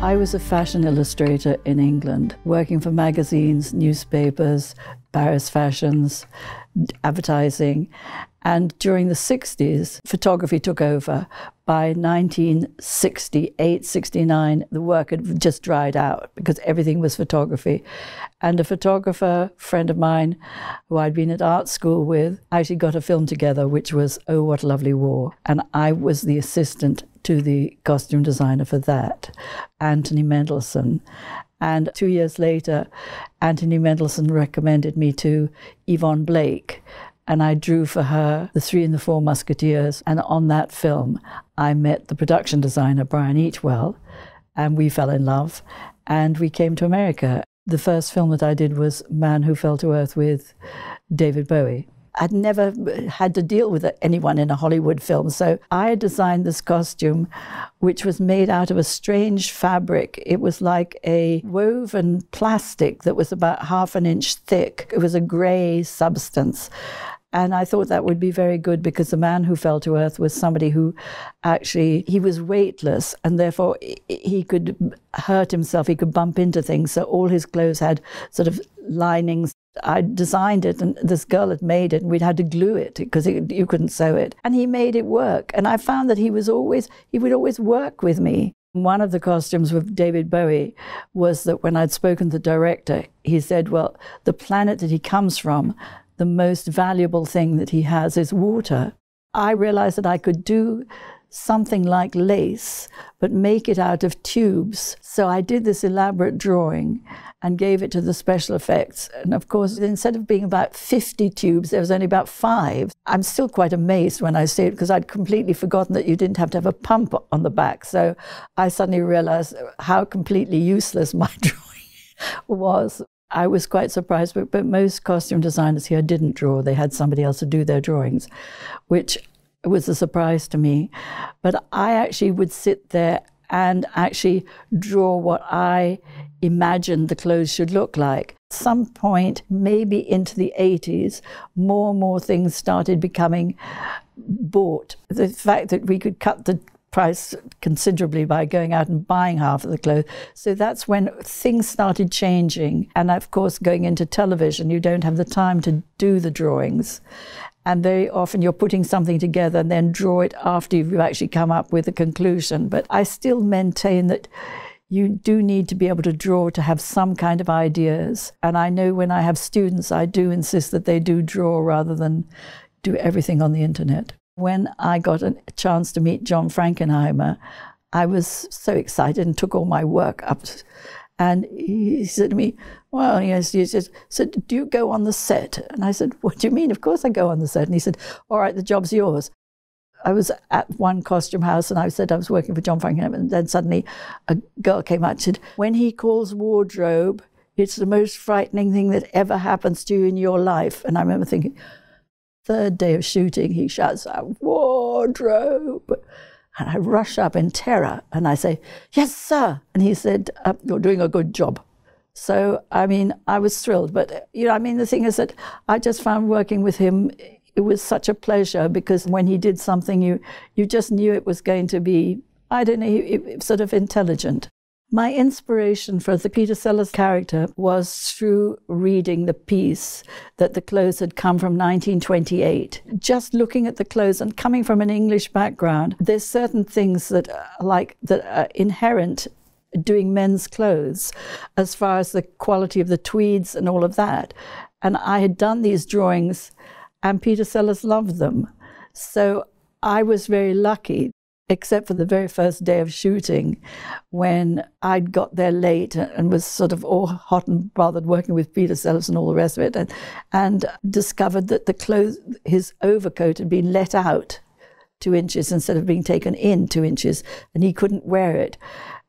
I was a fashion illustrator in England, working for magazines, newspapers, Paris fashions, advertising. And during the 60s, photography took over. By 1968, 69, the work had just dried out because everything was photography. And a photographer, friend of mine, who I'd been at art school with, actually got a film together, which was Oh, What a Lovely War. And I was the assistant to the costume designer for that, Anthony Mendelsohn. And 2 years later, Anthony Mendelsohn recommended me to Yvonne Blake. And I drew for her The Three and the Four Musketeers. And on that film, I met the production designer, Brian Eatwell, and we fell in love. And we came to America. The first film that I did was Man Who Fell to Earth with David Bowie. I'd never had to deal with anyone in a Hollywood film. So I designed this costume, which was made out of a strange fabric. It was like a woven plastic that was about half an inch thick. It was a gray substance. And I thought that would be very good because the man who fell to earth was somebody who actually, he was weightless and therefore he could hurt himself, he could bump into things. So all his clothes had sort of linings. I designed it and this girl had made it and we'd had to glue it because you couldn't sew it. And he made it work. And I found that he would always work with me. One of the costumes with David Bowie was that when I'd spoken to the director, he said, well, the planet that he comes from, the most valuable thing that he has is water. I realized that I could do something like lace, but make it out of tubes. So I did this elaborate drawing and gave it to the special effects. And of course, instead of being about 50 tubes, there was only about 5. I'm still quite amazed when I see it because I'd completely forgotten that you didn't have to have a pump on the back. So I suddenly realized how completely useless my drawing was. I was quite surprised, but most costume designers here didn't draw. They had somebody else to do their drawings, which was a surprise to me. But I actually would sit there and actually draw what I imagined the clothes should look like. At some point, maybe into the 80s, more and more things started becoming bought. The fact that we could cut the price considerably by going out and buying half of the clothes. So that's when things started changing. And of course, going into television, you don't have the time to do the drawings. And very often you're putting something together and then draw it after you've actually come up with a conclusion. But I still maintain that you do need to be able to draw to have some kind of ideas. And I know when I have students, I do insist that they do draw rather than do everything on the internet. When I got a chance to meet John Frankenheimer, I was so excited and took all my work up. And he said to me, well, yes, he said, do you go on the set? And I said, what do you mean? Of course I go on the set. And he said, all right, the job's yours. I was at one costume house and I said I was working for John Frankenheimer. And then suddenly a girl came out and said, when he calls wardrobe, it's the most frightening thing that ever happens to you in your life. And I remember thinking, third day of shooting, he shouts out, wardrobe. And I rush up in terror and I say, yes, sir. And he said, you're doing a good job. So, I mean, I was thrilled. But, you know, I mean, the thing is that I just found working with him, it was such a pleasure because when he did something, you just knew it was going to be, I don't know, sort of intelligent. My inspiration for the Peter Sellers character was through reading the piece that the clothes had come from 1928. Just looking at the clothes and coming from an English background, there's certain things that are inherent doing men's clothes as far as the quality of the tweeds and all of that. And I had done these drawings and Peter Sellers loved them. So I was very lucky, except for the very first day of shooting when I'd got there late and was sort of all hot and bothered working with Peter Sellers and all the rest of it, and discovered that the clothes, his overcoat had been let out 2 inches instead of being taken in 2 inches, and he couldn't wear it.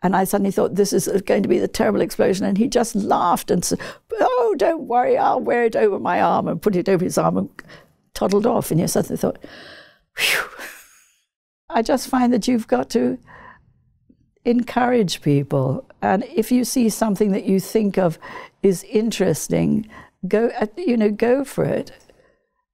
And I suddenly thought, this is going to be the terrible explosion. And he just laughed and said, oh, don't worry, I'll wear it over my arm, and put it over his arm and toddled off. And you suddenly thought, whew. I just find that you've got to encourage people. And if you see something that you think of is interesting, go for it.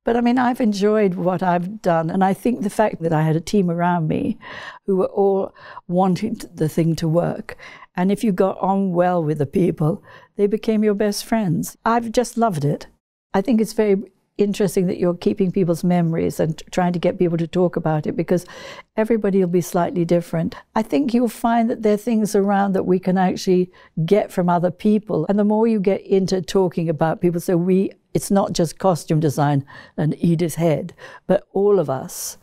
But I mean, I've enjoyed what I've done. And I think the fact that I had a team around me who were all wanting the thing to work. And if you got on well with the people, they became your best friends. I've just loved it. I think it's very interesting that you're keeping people's memories and trying to get people to talk about it, because everybody will be slightly different. I think you'll find that there are things around that we can actually get from other people. And the more you get into talking about people, so it's not just costume design and Edith Head, but all of us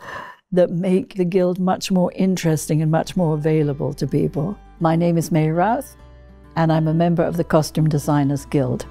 that make the Guild much more interesting and much more available to people. My name is May Routh, and I'm a member of the Costume Designers Guild.